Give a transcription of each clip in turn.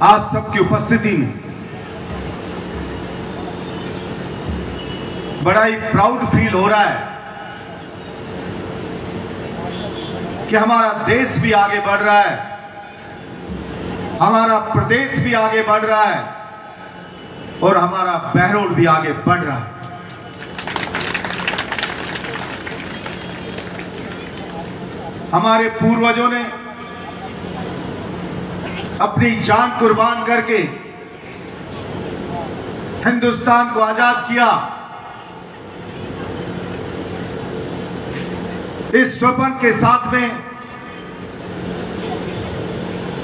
आप सबकी उपस्थिति में बड़ा ही प्राउड फील हो रहा है कि हमारा देश भी आगे बढ़ रहा है, हमारा प्रदेश भी आगे बढ़ रहा है और हमारा बहरोड भी आगे बढ़ रहा है। हमारे पूर्वजों ने अपनी जान कुर्बान करके हिंदुस्तान को आजाद किया। इस स्वप्न के साथ में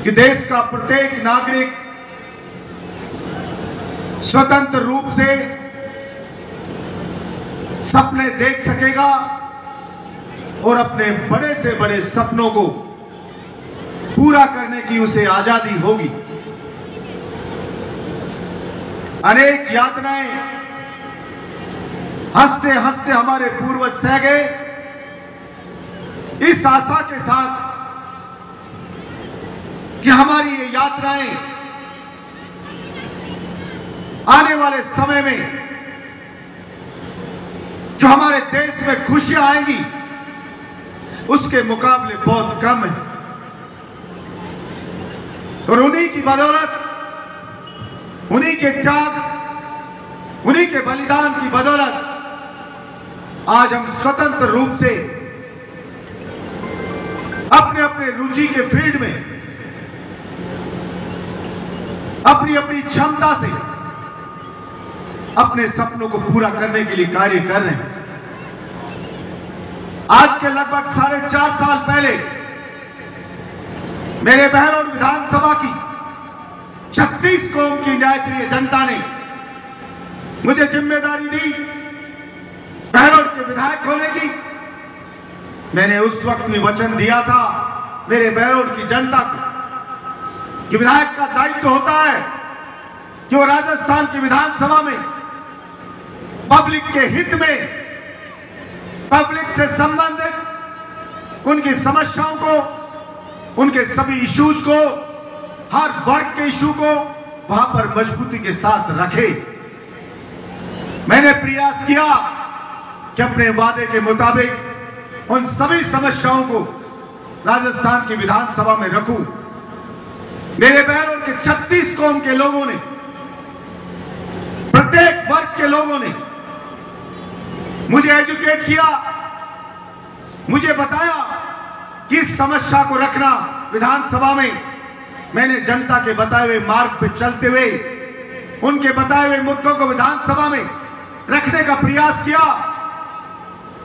कि देश का प्रत्येक नागरिक स्वतंत्र रूप से सपने देख सकेगा और अपने बड़े से बड़े सपनों को पूरा करने की उसे आजादी होगी। अनेक यातनाएं हंसते हंसते हमारे पूर्वज सह गए, इस आशा के साथ कि हमारी ये यात्राएं आने वाले समय में जो हमारे देश में खुशियां आएंगी उसके मुकाबले बहुत कम है। और उन्हीं की बदौलत, उन्हीं के त्याग, उन्हीं के बलिदान की बदौलत आज हम स्वतंत्र रूप से अपने अपने रुचि के फील्ड में अपनी अपनी क्षमता से अपने सपनों को पूरा करने के लिए कार्य कर रहे हैं। आज के लगभग 4.5 साल पहले मेरे बहरोड विधानसभा की 36 कौम की न्यायप्रिय जनता ने मुझे जिम्मेदारी दी बहरोड के विधायक होने की। मैंने उस वक्त भी वचन दिया था मेरे बहरोड की जनता को कि विधायक का दायित्व होता है कि वो राजस्थान की विधानसभा में पब्लिक के हित में, पब्लिक से संबंधित उनकी समस्याओं को, उनके सभी इश्यूज को, हर वर्ग के इशू को वहां पर मजबूती के साथ रखे। मैंने प्रयास किया कि अपने वादे के मुताबिक उन सभी समस्याओं को राजस्थान की विधानसभा में रखूं। मेरे बहरोड के 36 कौम के लोगों ने, प्रत्येक वर्ग के लोगों ने मुझे एजुकेट किया, मुझे बताया कि इस समस्या को रखना विधानसभा में। मैंने जनता के बताए हुए मार्ग पर चलते हुए उनके बताए हुए मुद्दों को विधानसभा में रखने का प्रयास किया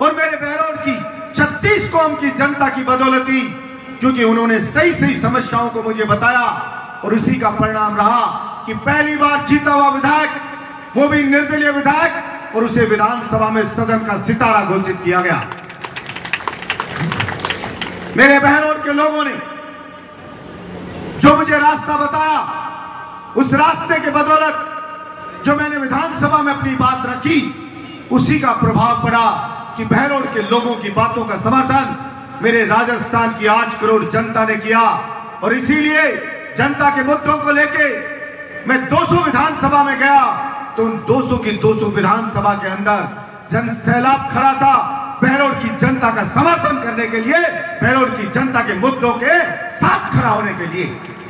और मेरे बहरोड की 36 कौम की जनता की बदौलती, क्योंकि उन्होंने सही सही समस्याओं को मुझे बताया और उसी का परिणाम रहा कि पहली बार जीता हुआ विधायक, वो भी निर्दलीय विधायक, और उसे विधानसभा में सदन का सितारा घोषित किया गया। मेरे बहरोड के लोगों ने जो मुझे रास्ता बताया, उस रास्ते के बदौलत जो मैंने विधानसभा में अपनी बात रखी, उसी का प्रभाव पड़ा कि बहरोड के लोगों की बातों का समर्थन मेरे राजस्थान की 8 करोड़ जनता ने किया। और इसीलिए जनता के मुद्दों को लेके मैं 200 विधानसभा में गया तो उन 200 की 200 विधानसभा के अंदर जन सैलाब खड़ा था बहरोड की जनता का समर्थन करने के लिए, बहरोड की जनता के मुद्दों के साथ खड़ा होने के लिए।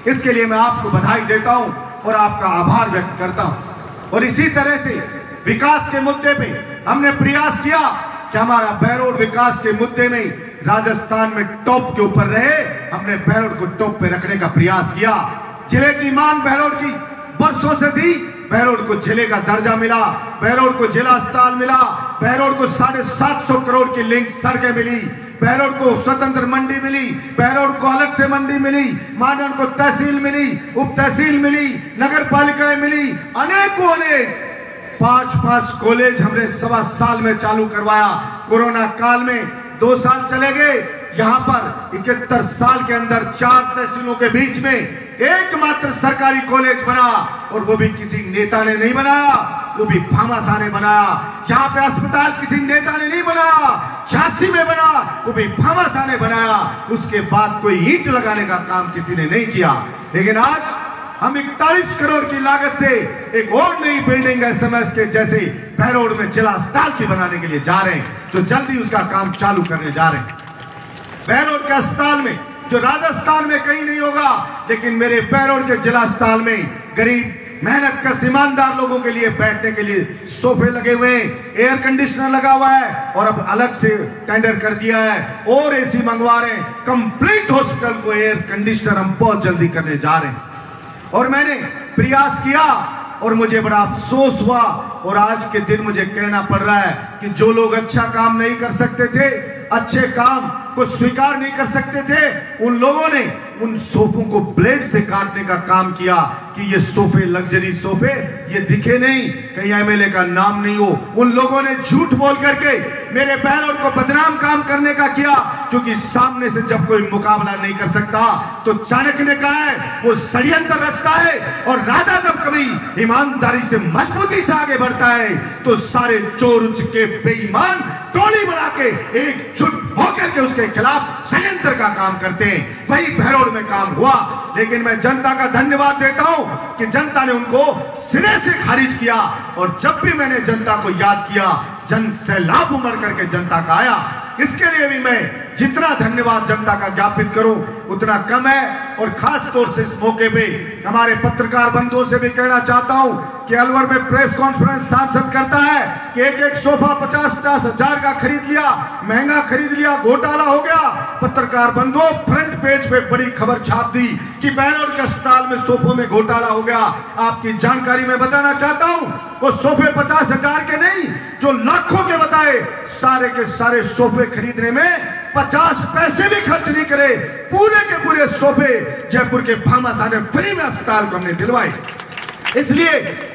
इसके लिए मैं आपको बधाई देता हूं और आपका आभार व्यक्त करता हूं। और इसी तरह से विकास के मुद्दे पे हमने प्रयास किया कि हमारा बहरोड विकास के मुद्दे में राजस्थान में टॉप के ऊपर रहे। हमने बहरोड को टॉप पे रखने का प्रयास किया। जिले की मांग बहरोड की वर्षों से थी, बहरोड को जिले का दर्जा मिला, बहरोड को जिला अस्पताल मिला, बहरोड को 750 करोड़ की लिंक सड़कें मिली, बहरोड को स्वतंत्र मंडी मिली, बहरोड को अलग से मंडी मिली, मांडन को तहसील मिली, उप तहसील मिली, नगर पालिकाएं मिली, अनेकों ने 5-5 कॉलेज हमने 1.25 साल में चालू करवाया। कोरोना काल में 2 साल चले गए। यहाँ पर 71 साल के अंदर 4 तहसीलों के बीच में एकमात्र सरकारी कॉलेज बना, और वो भी किसी नेता ने नहीं बनाया, वो भी भामाशाह ने बनाया। यहाँ पे अस्पताल किसी नेता ने नहीं बनाया, झांसी में बना, वो भी भामाशाह ने बनाया। उसके बाद कोई ईंट लगाने का काम किसी ने नहीं किया। लेकिन आज हम 41 करोड़ की लागत से एक और नई बिल्डिंग SMS के जैसे बहरोड में जिला अस्पताल की बनाने के लिए जा रहे हैं, जो जल्दी उसका काम चालू करने जा रहे हैं। बहरोड के अस्पताल में, जो राजस्थान में कहीं नहीं होगा, लेकिन मेरे बहरोड के जिला अस्पताल में गरीब मेहनत का ईमानदार लोगों के लिए बैठने के लिए सोफे लगे हुए हैं, एयर कंडीशनर लगा हुआ है, और अब अलग से टेंडर कर दिया है और AC मंगवा रहे हैं। कंप्लीट हॉस्पिटल को एयर कंडीशनर हम बहुत जल्दी करने जा रहे हैं। और मैंने प्रयास किया और मुझे बड़ा अफसोस हुआ, और आज के दिन मुझे कहना पड़ रहा है कि जो लोग अच्छा काम नहीं कर सकते थे, अच्छे काम को स्वीकार नहीं कर सकते थे, उन लोगों ने उन सोफों को ब्लेड से काटने का काम किया कि ये सोफे, लग्जरी सोफे, ये दिखे नहीं, कहीं MLA का नाम नहीं हो। उन लोगों ने झूठ बोल करके मेरे बहरोड को बदनाम काम करने का किया, क्योंकि सामने से जब कोई मुकाबला नहीं कर सकता तो चाणक्य ने कहा है वो षड्यंत्र रचता है, और राजा जब कभी ईमानदारी से मजबूती से आगे बढ़ता है तो सारे चोर उचके बेईमान टोली बना के एकजुट होकर के उसके खिलाफ षड्यंत्र का काम करते हैं। वही बहरोड में काम हुआ, लेकिन मैं जनता का धन्यवाद देता हूं कि जनता ने उनको सिरे से खारिज किया, और जब भी मैंने जनता को याद किया, जन सैलाब उमड़ करके जनता का आया। इसके लिए भी मैं जितना धन्यवाद जनता का ज्ञापित करूं उतना कम है। और खास तौर से इस मौके पे हमारे पत्रकार बंधुओं से भी कहना चाहता हूं कि अलवर में प्रेस कॉन्फ्रेंस सांसद करता है कि एक सोफा 50-50 हजार का खरीद लिया, महंगा खरीद लिया, घोटाला हो गया। पत्रकार बंधुओं, फ्रंट पेज पे बड़ी खबर छाप दी कि बहरोड के अस्पताल में सोफों में घोटाला हो गया। आपकी जानकारी में बताना चाहता हूं, वो सोफे 50 हजार के नहीं, जो लाखों के बताए, सारे के सारे सोफे खरीदने में 50 पैसे भी खर्च नहीं करे, पूरे के पूरे सोफे जयपुर के फार्मासा ने फ्री में अस्पताल को हमने दिलवाए। इसलिए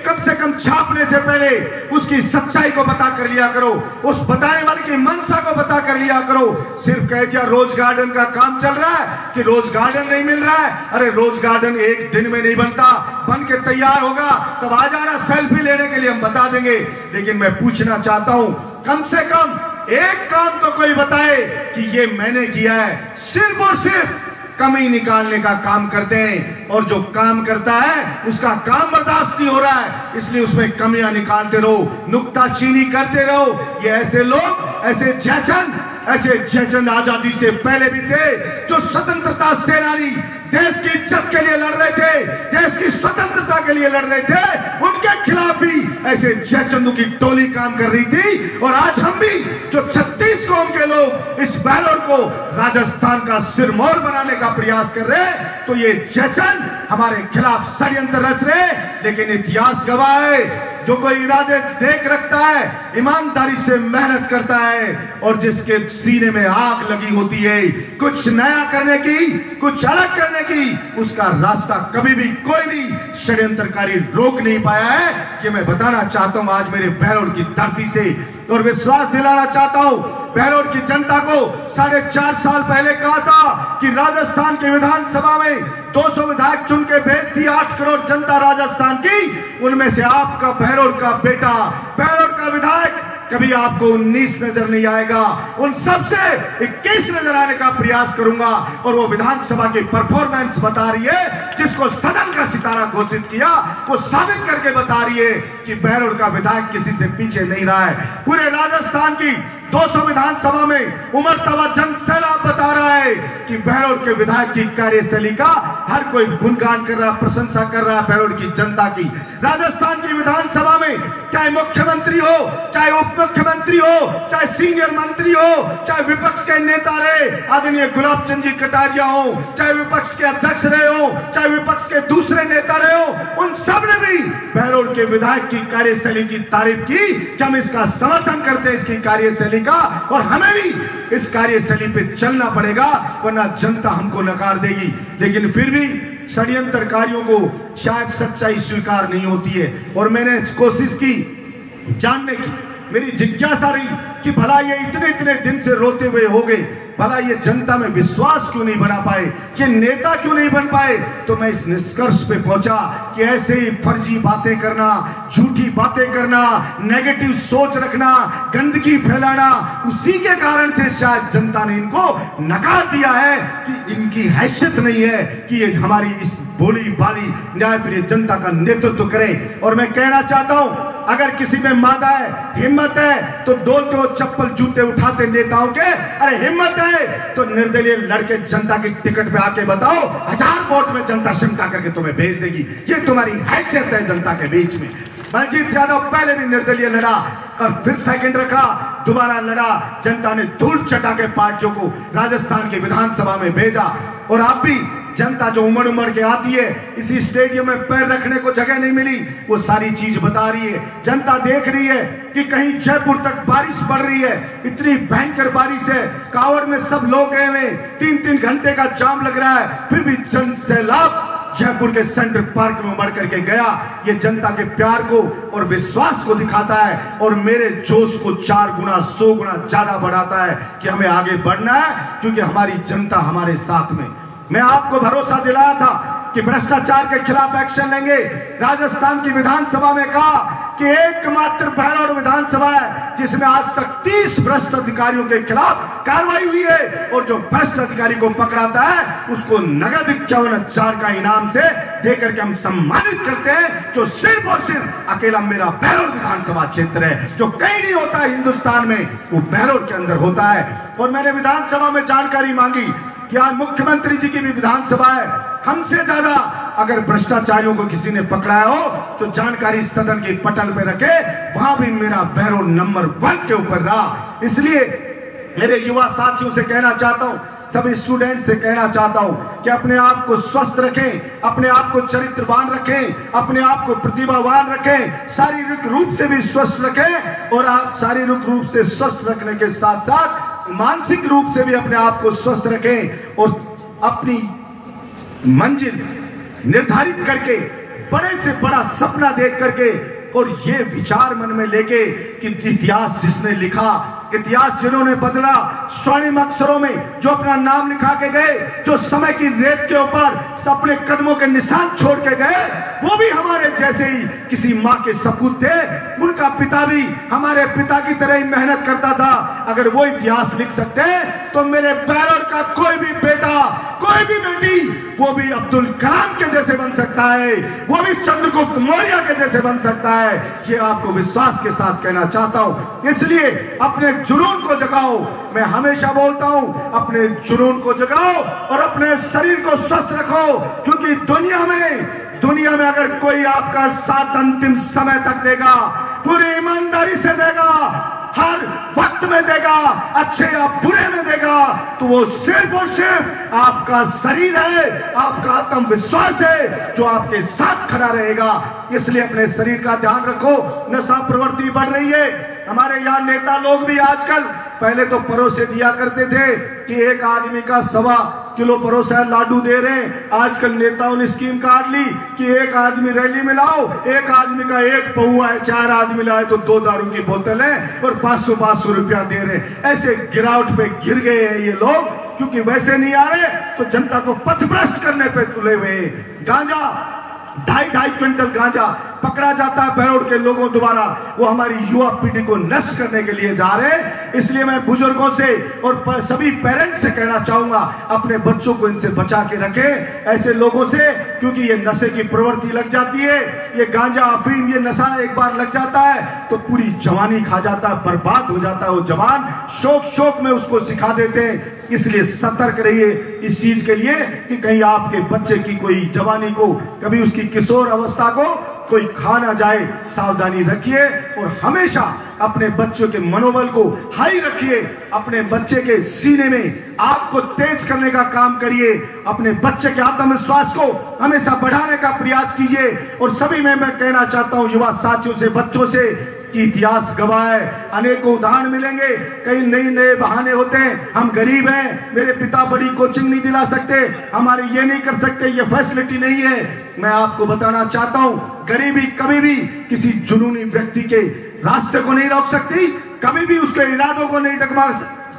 कम से कम छापने से पहले उसकी सच्चाई को बता कर लिया करो, उस बताने वाले की मंशा को बता कर लिया करो। सिर्फ कह दिया रोज गार्डन का काम चल रहा है कि रोज गार्डन नहीं मिल रहा है, अरे रोज गार्डन एक दिन में नहीं बनता, बन के तैयार होगा तब आ जाना, सेल्फी लेने के लिए हम बता देंगे। लेकिन मैं पूछना चाहता हूं, कम से कम एक काम तो कोई बताए कि ये मैंने किया है। सिर्फ और सिर्फ कमी निकालने का काम करते हैं, और जो काम करता है उसका काम बर्दाश्त नहीं हो रहा है, इसलिए उसमें कमियां निकालते रहो, नुक्ताचीनी करते रहो। ये ऐसे लोग, ऐसे जयचंद आजादी से पहले भी थे, जो स्वतंत्रता सेनानी देश की इज्जत के लिए लड़ रहे थे, देश की स्वतंत्रता के लिए लड़ रहे थे, उनके खिलाफ भी ऐसे जयचंदू की टोली काम कर रही थी। और आज हम भी, जो 36 कौम के लोग इस बहरोड को राजस्थान का सिरमौर बनाने का प्रयास कर रहे हैं, तो ये जयचंद हमारे खिलाफ षड्यंत्र रच रहे। लेकिन इतिहास गवाह है, जो कोई इरादे देख रखता है, ईमानदारी से मेहनत करता है, और जिसके सीने में आग लगी होती है कुछ नया करने की, कुछ अलग करने की, उसका रास्ता कभी भी कोई भी षड्यंत्रकारी रोक नहीं पाया है। कि मैं बताना चाहता हूं आज मेरे बहरोड की धरती से, और विश्वास दिलाना चाहता हूं बहरोड की जनता को। 4.5 साल पहले कहा था कि राजस्थान की विधानसभा में 200 विधायक चुन के भेज दी, 8 करोड़ जनता राजस्थान की, उनमें से आपका बहरोड का बेटा, बहरोड का विधायक कभी आपको 19 नजर नहीं आएगा, उन सबसे 21 नजर आने का प्रयास करूंगा। और वो विधानसभा की परफॉर्मेंस बता रही है, जिसको सदन का सितारा घोषित किया, वो साबित करके बता रही है कि बहरोड का विधायक किसी से पीछे नहीं रहा है। पूरे राजस्थान की 200 विधानसभा में उमड़ता हुआ जन सैलाब बता रहा है कि बहरोड के विधायक की कार्यशैली का हर कोई गुणगान कर रहा, प्रशंसा कर रहा है बहरोड की जनता की। राजस्थान की विधानसभा में चाहे मुख्यमंत्री हो, चाहे उप मुख्यमंत्री हो, चाहे सीनियर मंत्री हो, चाहे विपक्ष के नेता रहे आदरणीय गुलाब चंद जी कटारिया हो, चाहे विपक्ष के अध्यक्ष रहे हो, चाहे विपक्ष के दूसरे नेता रहे हो, उन सब ने भी बहरोड के विधायक की कार्यशैली की तारीफ की कि हम इसका समर्थन करते हैं, इसकी कार्यशैली का, और हमें भी इस कार्यशैली पे चलना पड़ेगा, वरना जनता हमको नकार देगी। लेकिन फिर भी षड्यंत्रकारियों को शायद सच्चाई स्वीकार नहीं होती है, और मैंने कोशिश की जानने की, मेरी जिज्ञासा रही कि भला ये इतने दिन से रोते हुए हो गए, भला ये जनता में विश्वास क्यों नहीं बना पाए, ये नेता क्यों नहीं बन पाए। तो मैं इस निष्कर्ष पे पहुंचा कि ऐसे ही फर्जी बातें करना, झूठी बातें करना, नेगेटिव सोच रखना, गंदगी फैलाना, उसी के कारण से शायद जनता ने इनको नकार दिया है कि इनकी हैसियत नहीं है कि ये हमारी इस भोली भाली न्यायप्रिय जनता का नेतृत्व करें। और मैं कहना चाहता हूं, अगर किसी में मादा है, हिम्मत है, तो डोलते हो चप्पल जूते उठाते नेताओं के। अरे हिम्मत है तो निर्दलीय लड़के जनता की टिकट पे आके बताओ, 1000 वोट में जनता शंका करके तुम्हें भेज देगी। ये तुम्हारी हैसियत है जनता के बीच में। बलजीत यादव पहले भी निर्दलीय लड़ा और फिर सेकंड रखा, दोबारा लड़ा, जनता ने धूल चटा के पार्टियों को राजस्थान की विधानसभा में भेजा। और आप भी, जनता जो उमड़ उमड़ के आती है, इसी स्टेडियम में पैर रखने को जगह नहीं मिली, वो सारी चीज बता रही है। जनता देख रही है कि कहीं जयपुर तक बारिश पड़ रही है, इतनी भयंकर बारिश है, कावड़ में सब लोग गए हुए, 3-3 घंटे का जाम लग रहा है, फिर भी जन सैलाब जयपुर के सेंट्रल पार्क में उमड़ करके गया। ये जनता के प्यार को और विश्वास को दिखाता है और मेरे जोश को 4 गुना 100 गुना ज्यादा बढ़ाता है कि हमें आगे बढ़ना है, क्योंकि हमारी जनता हमारे साथ में। मैं आपको भरोसा दिलाया था कि भ्रष्टाचार के खिलाफ एक्शन लेंगे। राजस्थान की विधानसभा में कहा कि एकमात्र बहरौड़ विधानसभा है जिसमें आज तक 30 भ्रष्ट अधिकारियों के खिलाफ कार्रवाई हुई है, और जो भ्रष्ट अधिकारी को पकड़ाता है उसको नगद 51,000 का इनाम से देकर के हम सम्मानित करते हैं, जो सिर्फ और सिर्फ अकेला मेरा बहरौड़ विधानसभा क्षेत्र है। जो कहीं नहीं होता है हिंदुस्तान में, वो बहरौड़ के अंदर होता है। और मैंने विधानसभा में जानकारी मांगी कि आज मुख्यमंत्री जी की भी विधानसभा है, हमसे ज्यादा अगर भ्रष्टाचारियों को किसी ने पकड़ाया हो तो जानकारी सदन के पटल पे रखे, वहां भी मेरा बहरौड़ नंबर 1 के ऊपर रहा। इसलिए मेरे युवा साथियों से कहना चाहता हूं, सभी स्टूडेंट से कहना चाहता हूं कि अपने आप को स्वस्थ रखें, अपने आप को चरित्रवान रखें, अपने आप को प्रतिभावान रखें, शारीरिक रूप से भी स्वस्थ रखें। और आप शारीरिक रूप से स्वस्थ रखने के साथ साथ मानसिक रूप से भी अपने आप को स्वस्थ रखें और अपनी मंजिल निर्धारित करके बड़े से बड़ा सपना देख करके और ये विचार मन में लेके कि इतिहास जिसने लिखा, इतिहास जिन्होंने बदला, स्वर्णिम अक्षरों में जो अपना नाम लिखा के गए, जो समय की रेत के ऊपर अपने कदमों के निशान छोड़ के गए, वो भी हमारे जैसे ही किसी माँ के सपूत थे। उनका पिता भी हमारे पिता की तरह ही मेहनत करता था। अगर वो इतिहास लिख सकते हैं तो मेरे बहरौड़ का कोई भी बेटा, कोई भी बेटी, वो भी अब्दुल कलाम के जैसे बन सकता है, वो भी चंद्रगुप्त मौर्य के जैसे बन सकता है। ये आपको विश्वास के साथ कहना चाहता हूं। इसलिए अपने जुनून को जगाओ। मैं हमेशा बोलता हूं, अपने जुनून को जगाओ और अपने शरीर को स्वस्थ रखो, क्योंकि दुनिया में अगर कोई आपका साथ अंतिम समय तक देगा, पूरी ईमानदारी से देगा, हर वक्त में देगा, अच्छे या बुरे में देगा, तो वो सिर्फ और सिर्फ आपका शरीर है, आपका आत्मविश्वास है जो आपके साथ खड़ा रहेगा। इसलिए अपने शरीर का ध्यान रखो। नशा प्रवृत्ति बढ़ रही है। हमारे यहाँ नेता लोग भी आजकल, पहले तो परोसे दिया करते थे कि एक आदमी का 1.25 किलो परोसा लाडू दे रहे हैं। आजकल नेताओं ने स्कीम काट ली कि एक आदमी रैली में लाओ, एक आदमी का 1 पौआ है, 4 आदमी लाए तो 2 दारू की बोतल है और 500 रुपया दे रहे। ऐसे गिरावट पे गिर गए हैं ये लोग, क्योंकि वैसे नहीं आ रहे तो जनता को पथभ्रष्ट करने पे तुले हुए। गांजा 2.5 क्विंटल गांजा पकड़ा जाता है बहरौड़ के लोगों द्वारा, वो हमारी युवा पीढ़ी को नष्ट करने के लिए जा रहे हैं। इसलिए मैं बुजुर्गों से और सभी पेरेंट्स से कहना चाहूंगा, अपने बच्चों को इनसे बचा के रखें, ऐसे लोगों से, क्योंकि ये नशे की प्रवृत्ति लग जाती है। ये गांजा अफीम ये नशा एक बार लग जाता है तो पूरी जवानी खा जाता है, बर्बाद हो जाता है वो जवान। शौक में उसको सिखा देते हैं। इसलिए सतर्क रहिए इस चीज के लिए कि कहीं आपके बच्चे की कोई जवानी को, कभी उसकी किशोर अवस्था को कोई खा ना जाए। सावधानी रखिए और हमेशा अपने बच्चों के मनोबल को हाई रखिए। अपने बच्चे के सीने में आग को तेज करने का काम करिए। अपने बच्चे के आत्मविश्वास को हमेशा बढ़ाने का प्रयास कीजिए। और सभी में मैं कहना चाहता हूं, युवा साथियों से, बच्चों से, कि इतिहास गवाह है। अनेकों उदाहरण मिलेंगे, कई नए बहाने होते हैं। हम गरीब हैं, मेरे पिता बड़ी कोचिंग नहीं दिला सकते, हमारे ये नहीं कर सकते, ये फैसिलिटी नहीं है। मैं आपको बताना चाहता हूं, गरीबी कभी भी किसी जुनूनी व्यक्ति के रास्ते को नहीं रोक सकती, कभी भी उसके इरादों को नहीं डगमगा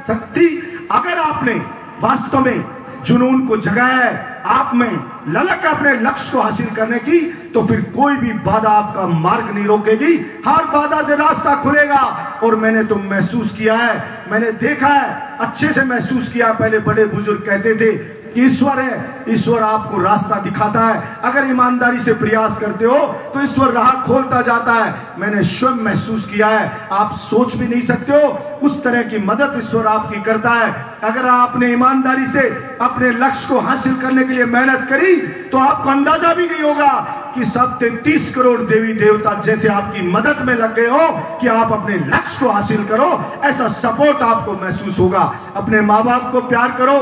सकती। अगर आपने वास्तव में जुनून को जगाया है, आप में ललक अपने लक्ष्य को हासिल करने की, तो फिर कोई भी बाधा आपका मार्ग नहीं रोकेगी। हर बाधा से रास्ता खुलेगा। और मैंने तो महसूस किया है, मैंने देखा है, अच्छे से महसूस किया। पहले बड़े बुजुर्ग कहते थे कि ईश्वर है, ईश्वर आपको रास्ता दिखाता है। अगर ईमानदारी से प्रयास करते हो तो ईश्वर राह खोलता जाता है। मैंने स्वयं महसूस किया है। आप सोच भी नहीं सकते हो उस तरह की मदद ईश्वर आपकी करता है। अगर आपने ईमानदारी से अपने लक्ष्य को हासिल करने के लिए मेहनत करी तो आपको अंदाजा भी नहीं होगा कि सब 33 करोड़ देवी देवता जैसे आपकी मदद में लग गए हो कि आप अपने लक्ष्य को हासिल करो। ऐसा सपोर्ट आपको महसूस होगा। अपने माँ बाप को प्यार करो,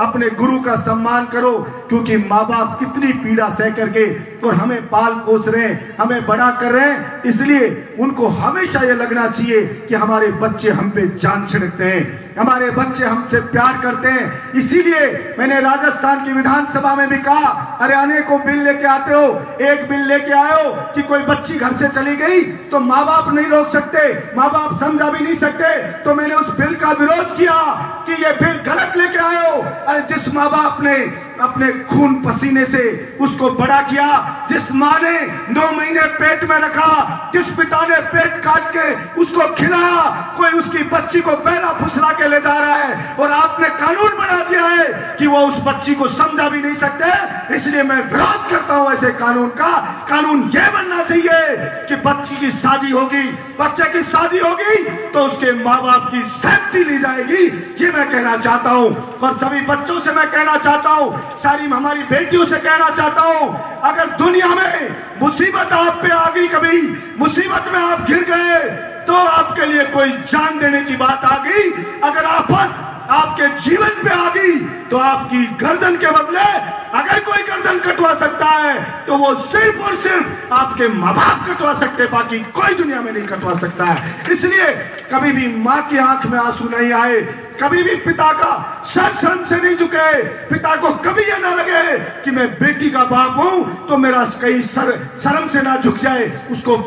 अपने गुरु का सम्मान करो, क्योंकि माँ बाप कितनी पीड़ा सह करके और हमें पाल पोस रहे हैं, हमें बड़ा कर रहे हैं। इसलिए उनको हमेशा ये लगना चाहिए कि हमारे बच्चे हम पे जान छिड़कते हैं, हमारे बच्चे हमसे प्यार करते हैं। इसीलिए मैंने राजस्थान की विधानसभा में भी कहा, अरे अनेकों बिल लेके आते हो, एक बिल लेके आए हो कि कोई बच्ची घर से चली गई तो माँ बाप नहीं रोक सकते, माँ बाप समझा भी नहीं सकते। तो मैंने उस बिल का विरोध किया कि ये बिल गलत लेके आए हो। अरे जिस माँ बाप ने अपने खून पसीने से उसको बड़ा किया, जिस माँ ने 9 महीने पेट में रखा, जिस पिता ने पेट काट के उसको खिलाया, कोई उसकी बच्ची को पहला फुसला के ले जा रहा है और आपने कानून बना दिया है कि वो उस बच्ची को समझा भी नहीं सकते। इसलिए मैं विरोध करता हूं ऐसे कानून का। कानून यह बनना चाहिए कि बच्ची की शादी होगी, बच्चे की शादी होगी तो उसके माँ बाप की सहमति ली जाएगी। ये मैं कहना चाहता हूं। और सभी बच्चों से मैं कहना चाहता हूं, सारी हमारी बेटियों से कहना चाहता हूं, अगर दुनिया में मुसीबत आप पे आ गई, कभी मुसीबत में आप गिर गए तो आपके लिए कोई जान देने की बात आ गई। अगर आफत आपके जीवन पे आ गई तो आपकी गर्दन के बदले अगर कोई गर्दन कटवा सकता है तो वो सिर्फ और सिर्फ आपके माँ बाप कटवा सकते, बाकी कोई दुनिया में नहीं कटवा सकता है। इसलिए कभी भी माँ की आंख में आंसू नहीं आए, कभी भी पिता का सर शर्म से नहीं झुके, पिता को कभी यह ना लगे कि मैं बेटी का बाप हूं तो मेरा कहीं शर्म से ना झुक जाए। उसको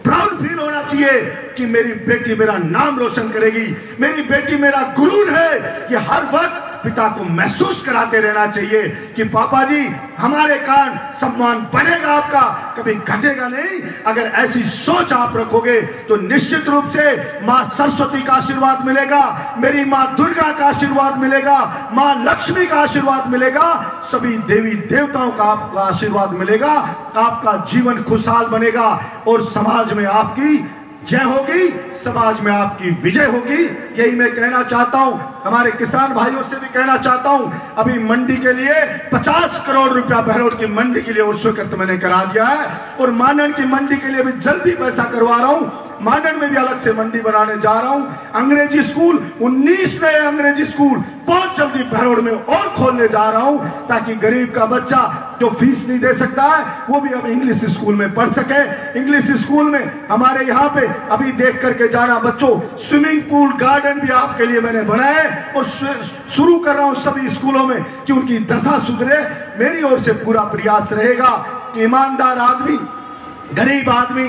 प्राउड फील होना चाहिए कि मेरी बेटी मेरा नाम रोशन करेगी, मेरी बेटी मेरा गुरूर है। कि हर वक्त पिता को महसूस कराते रहना चाहिए कि पापा जी हमारे कारण सम्मान बढ़ेगा, आपका कभी घटेगा नहीं। अगर ऐसी सोच आप रखोगे तो निश्चित रूप से माँ सरस्वती का आशीर्वाद मिलेगा, मेरी माँ दुर्गा का आशीर्वाद मिलेगा, माँ लक्ष्मी का आशीर्वाद मिलेगा, सभी देवी देवताओं का आपका आशीर्वाद मिलेगा। आपका जीवन खुशहाल बनेगा और समाज में आपकी जय होगी, समाज में आपकी विजय होगी। यही मैं कहना चाहता हूं। हमारे किसान भाइयों से भी कहना चाहता हूं, अभी मंडी के लिए 50 करोड़ रुपया बहरोड की मंडी के लिए और स्वीकृत मैंने करा दिया है और मानन की मंडी के लिए भी जल्दी पैसा करवा रहा हूं। मानन में भी अलग से मंडी बनाने जा रहा हूं। अंग्रेजी स्कूल 19 नए अंग्रेजी स्कूल बहुत जल्दी बहरोड में और खोलने जा रहा हूं ताकि गरीब का बच्चा जो फीस नहीं दे सकता है वो भी अब इंग्लिश स्कूल में पढ़ सके। इंग्लिश स्कूल में हमारे यहाँ पे अभी देख करके जाना बच्चों, स्विमिंग पूल गार्डन भी आपके लिए मैंने बनाए और शुरू कर रहा हूं सभी स्कूलों में कि उनकी दशा सुधरे। मेरी ओर से पूरा प्रयास रहेगा कि ईमानदार आदमी, गरीब आदमी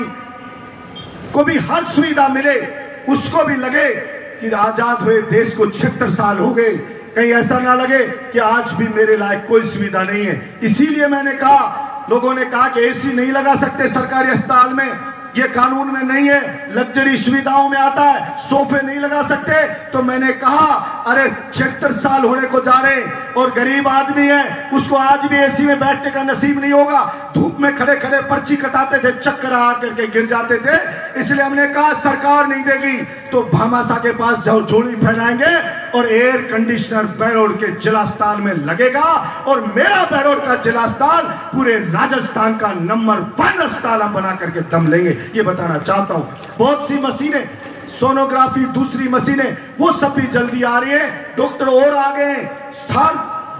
को भी हर सुविधा मिले, उसको भी लगे कि आजाद हुए देश को 76 साल हो गए, कहीं ऐसा ना लगे कि आज भी मेरे लायक कोई सुविधा नहीं है। इसीलिए मैंने कहा, लोगों ने कहा कि एसी नहीं लगा सकते सरकारी अस्पताल में, ये कानून में नहीं है, लग्जरी सुविधाओं में आता है, सोफे नहीं लगा सकते। तो मैंने कहा अरे 76 साल होने को जा रहे और गरीब आदमी है, उसको आज भी एसी में बैठने का नसीब नहीं होगा। धूप में खड़े खड़े पर्ची कटाते थे, चक्कर आ करके गिर जाते थे। इसलिए हमने कहा सरकार नहीं देगी तो भामाशाह के पास जाओ, झोली फैलाएंगे और एयर कंडीशनर बहरोड के जिला अस्पताल में लगेगा और मेरा बहरोड का जिला अस्पताल पूरे राजस्थान का नंबर 1 अस्पताल हम बना करके दम लेंगे। ये बताना चाहता हूं। बहुत सी मशीनें, सोनोग्राफी, दूसरी मशीनें, वो सब भी जल्दी आ रही है। डॉक्टर और आ गए,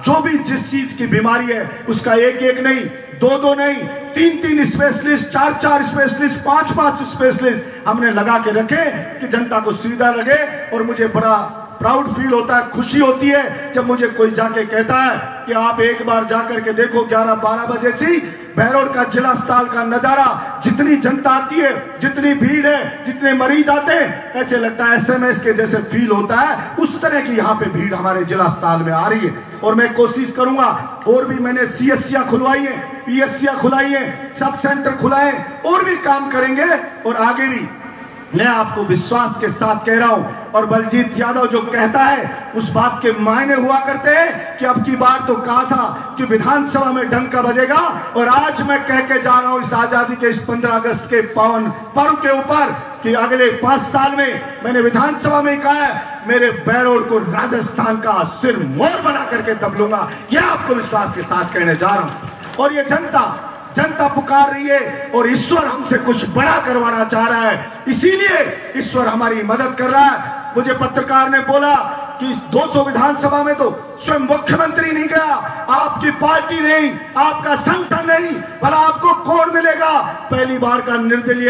जो भी जिस चीज की बीमारी है उसका एक नहीं, दो नहीं, 3 स्पेशलिस्ट, 4 स्पेशलिस्ट, 5 स्पेशलिस्ट हमने लगा के रखे कि जनता को सुविधा लगे। और मुझे बड़ा प्राउड फील होता है, खुशी होती है जब मुझे कोई जाके कहता है कि आप एक बार जाकर के देखो 11-12 बजे से बहरोड का जिला अस्पताल का नजारा, जितनी जनता आती है, जितनी भीड़ है, जितने मरीज आते हैं, ऐसे लगता है एसएमएस के जैसे फील होता है। उस तरह की यहाँ पे भीड़ हमारे जिला अस्पताल में आ रही है। और मैं कोशिश करूंगा, और भी मैंने सीएससियां खुलवाई है, पीएससियां खुलाई है, सब सेंटर खुलाए, और भी काम करेंगे और आगे भी। मैं आपको विश्वास के साथ कह रहा हूं, और बलजीत यादव जो कहता है उस बात के मायने हुआ करते हैं कि अब की बार तो कहा था कि विधानसभा में डंका बजेगा, और आज मैं कह के जा रहा हूं इस आजादी के इस 15 अगस्त के पावन पर्व के ऊपर कि अगले 5 साल में, मैंने विधानसभा में कहा है, मेरे बहरोड को राजस्थान का सिर मोर बना करके दब लूंगा। यह आपको विश्वास के साथ कहने जा रहा हूं। और ये जनता पुकार रही है, और ईश्वर हमसे कुछ बड़ा करवाना चाह रहा है, इसीलिए ईश्वर हमारी मदद कर रहा है। मुझे पत्रकार ने बोला कि 200 विधानसभा में तो स्वयं मुख्यमंत्री नहीं गया, आपकी पार्टी नहीं, आपका संगठन नहीं, भला आपको कौन मिलेगा? पहली बार का निर्दलीय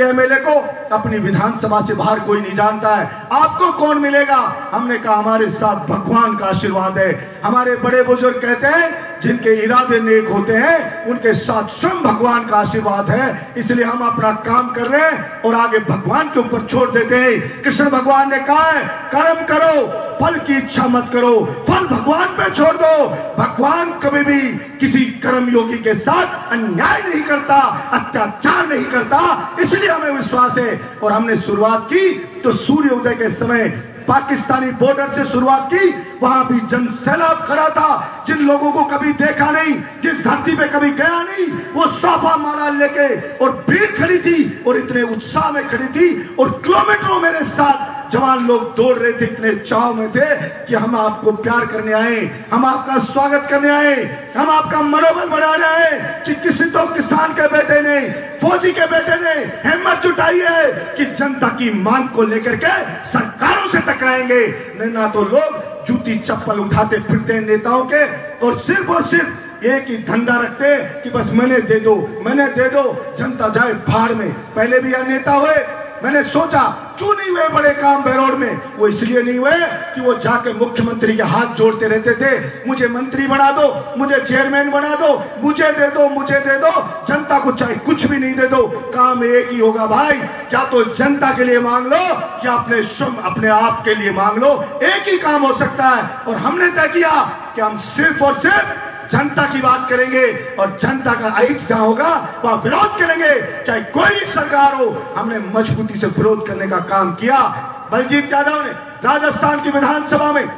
एमएलए को अपनी विधानसभा से बाहर कोई नहीं जानता है, आपको कौन मिलेगा? हमने कहा हमारे साथ भगवान का आशीर्वाद है। हमारे बड़े बुजुर्ग कहते हैं जिनके इरादे नेक होते हैं उनके साथ स्वयं भगवान का आशीर्वाद है, इसलिए हम अपना काम कर रहे हैं और आगे भगवान के ऊपर छोड़ देते हैं। कृष्ण भगवान ने कहा है कर्म करो, फल की इच्छा मत करो, फल भगवान पे छोड़ दो। भगवान कभी भी किसी कर्म योगी के साथ अन्याय नहीं करता, अत्याचार नहीं करता, इसलिए हमें विश्वास है। और हमने शुरुआत की तो सूर्योदय के समय पाकिस्तानी बॉर्डर से शुरुआत की, वहां भी जन सैलाब खड़ा था, जिन लोगों को कभी देखा नहीं, जिस धरती पे कभी गया नहीं, वो साफा माला लेके और भीड़ खड़ी थी और इतने उत्साह में खड़ी थी, और किलोमीटरों मेरे साथ जवान लोग दौड़ रहे थे, इतने चाव में थे कि हम आपको प्यार करने आए, हम आपका स्वागत करने आए, हम आपका मनोबल बढ़ाने आए। कि किसी तो किसान के बेटे ने, फौजी के बेटे ने हिम्मत जुटाई है कि जनता की मांग को लेकर के सरकारों से टकराएंगे। ना तो लोग जूती चप्पल उठाते फिरते हैं नेताओं के, और सिर्फ एक ही धंधा रखते कि बस मैंने दे दो, जनता जाए भाड़ में। पहले भी यह नेता हुए, मैंने सोचा क्यों नहीं हुए बड़े काम बहरोड में? वो इसलिए नहीं हुए कि वो जाके मुख्यमंत्री के हाथ जोड़ते रहते थे, मुझे मंत्री बना दो, मुझे चेयरमैन बना दो, मुझे दे दो। जनता को चाहे कुछ भी नहीं दे दो, काम एक ही होगा भाई, या तो जनता के लिए मांग लो या अपने आप के लिए मांग लो, एक ही काम हो सकता है। और हमने तय किया कि हम सिर्फ और सिर्फ जनता की बात करेंगे, और जनता का अहित जहां होगा वहां विरोध करेंगे, चाहे कोई भी सरकार हो। हमने मजबूती से विरोध करने का काम किया। बलजीत यादव ने राजस्थान की विधानसभा में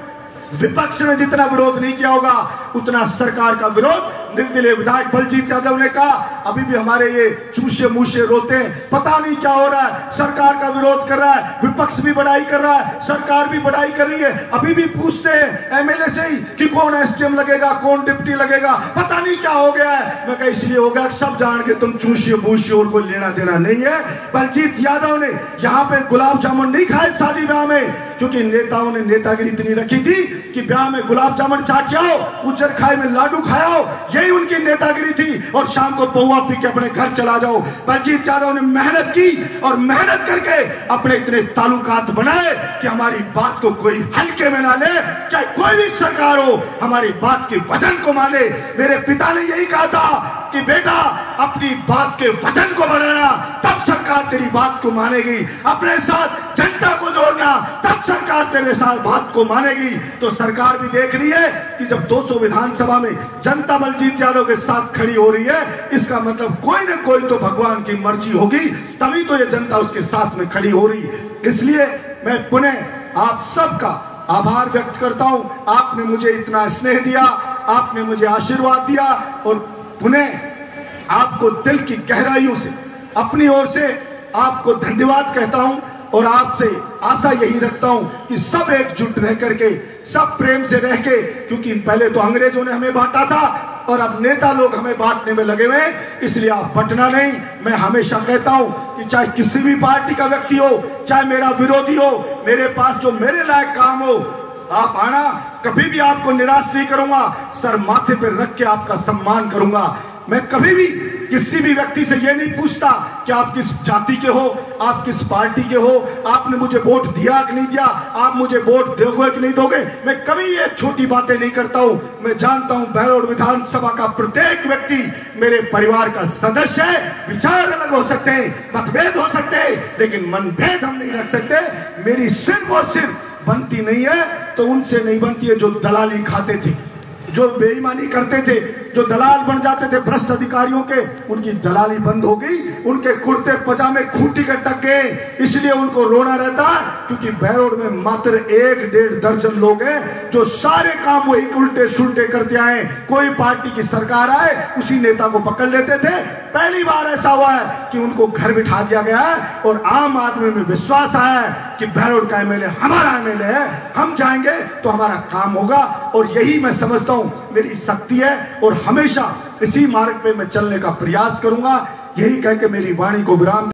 विपक्ष ने जितना विरोध नहीं किया होगा, उतना सरकार का विरोध निर्दलीय विधायक बलजीत यादव ने कहा। अभी भी हमारे ये चूसे मूसे रोते हैं, पता नहीं क्या हो रहा है, सरकार का विरोध कर रहा है, विपक्ष भी बढ़ाई कर रहा है, सरकार भी बढ़ाई कर रही है। अभी भी पूछते हैं एमएलए से ही कि कौन एसडीएम लगेगा, कौन डिप्टी लगेगा, पता नहीं क्या हो गया है। मैं कहा इसलिए हो गया सब जान के तुम चूसे मूसे और कोई लेना देना नहीं है। बलजीत यादव ने यहाँ पे गुलाब जामुन नहीं खाए शादी ब्याह में, क्योंकि नेताओं ने नेतागिरी इतनी रखी थी कि ब्याह में गुलाब जामुन चाट आओ, उज्जर खाए में लाडू खाओ, यही उनकी नेतागिरी थी, और शाम को पौवा पी के अपने घर चला जाओ। बलजीत यादव ने मेहनत की, और मेहनत करके अपने इतने ताल्लुकात बनाए कि हमारी बात को कोई हल्के में ना ले, चाहे कोई भी सरकार हो, हमारी बात के वचन को माने। मेरे पिता ने यही कहा था कि बेटा अपनी बात के वचन को बढ़ाना, तब सरकार तेरी बात को मानेगी, अपने साथ जनता को जोड़ना, तब सरकार तेरे साथ बात को मानेगी। तो सरकार भी देख रही है कि जब 200 विधानसभा में जनता बलजीत यादव के साथ खड़ी हो रही है, इसका मतलब कोई न कोई तो भगवान की मर्जी होगी, तभी तो ये जनता उसके साथ में खड़ी हो रही। इसलिए मैं पुनः आप सबका आभार व्यक्त करता हूं। आपने मुझे इतना स्नेह दिया, आपने मुझे आशीर्वाद दिया, और पुनः आपको दिल की गहराइयों से अपनी ओर से आपको धन्यवाद कहता हूं, और आपसे आशा यही रखता हूं कि सब एकजुट रह करके, सब प्रेम से रह के, क्योंकि पहले तो अंग्रेजों ने हमें बांटा था और अब नेता लोग हमें बांटने में लगे हुए हैं, इसलिए आप बंटना नहीं। मैं हमेशा कहता हूं कि चाहे किसी भी पार्टी का व्यक्ति हो, चाहे मेरा विरोधी हो, मेरे पास जो मेरे लायक काम हो, आप आना, कभी भी आपको निराश नहीं करूंगा, सर माथे पर रख के आपका सम्मान करूंगा। मैं कभी भी किसी भी व्यक्ति से ये नहीं पूछता कि आप किस जाति के हो, आप किस पार्टी के हो, आपने मुझे वोट दिया कि नहीं दिया, आप मुझे वोट दोगे कि नहीं दोगे। मैं कभी ये छोटी बातें नहीं करता हूं। मैं जानता हूं बहरोड विधानसभा का प्रत्येक व्यक्ति मेरे परिवार का सदस्य है। विचार अलग हो सकते हैं, मतभेद हो सकते हैं, लेकिन मनभेद हम नहीं रख सकते। मेरी सिर्फ और सिर्फ बनती नहीं है तो उनसे नहीं बनती है जो दलाली खाते थे, जो बेईमानी करते थे, जो दलाल बन जाते थे भ्रष्ट अधिकारियों के। उनकी दलाली बंद हो गई, उनके कुर्ते पजामे खूंटी के टक गए। इसलिए उनको रोना रहता है क्योंकि बहरोड में मात्र 1-1.5 दर्जन लोग हैं जो सारे काम वही उल्टे सुलटे करते आए। कोई पार्टी की सरकार आए उसी नेता को पकड़ लेते थे। पहली बार ऐसा हुआ है कि उनको घर बिठा दिया गया है और आम आदमी में विश्वास आया है कि बहरोड का एमएलए हमारा एमएलए है, हम जाएंगे तो हमारा काम होगा। और यही मैं समझता हूं मेरी शक्ति है और हमेशा इसी मार्ग पे मैं चलने का प्रयास करूंगा। यही कह के मेरी वाणी को विराम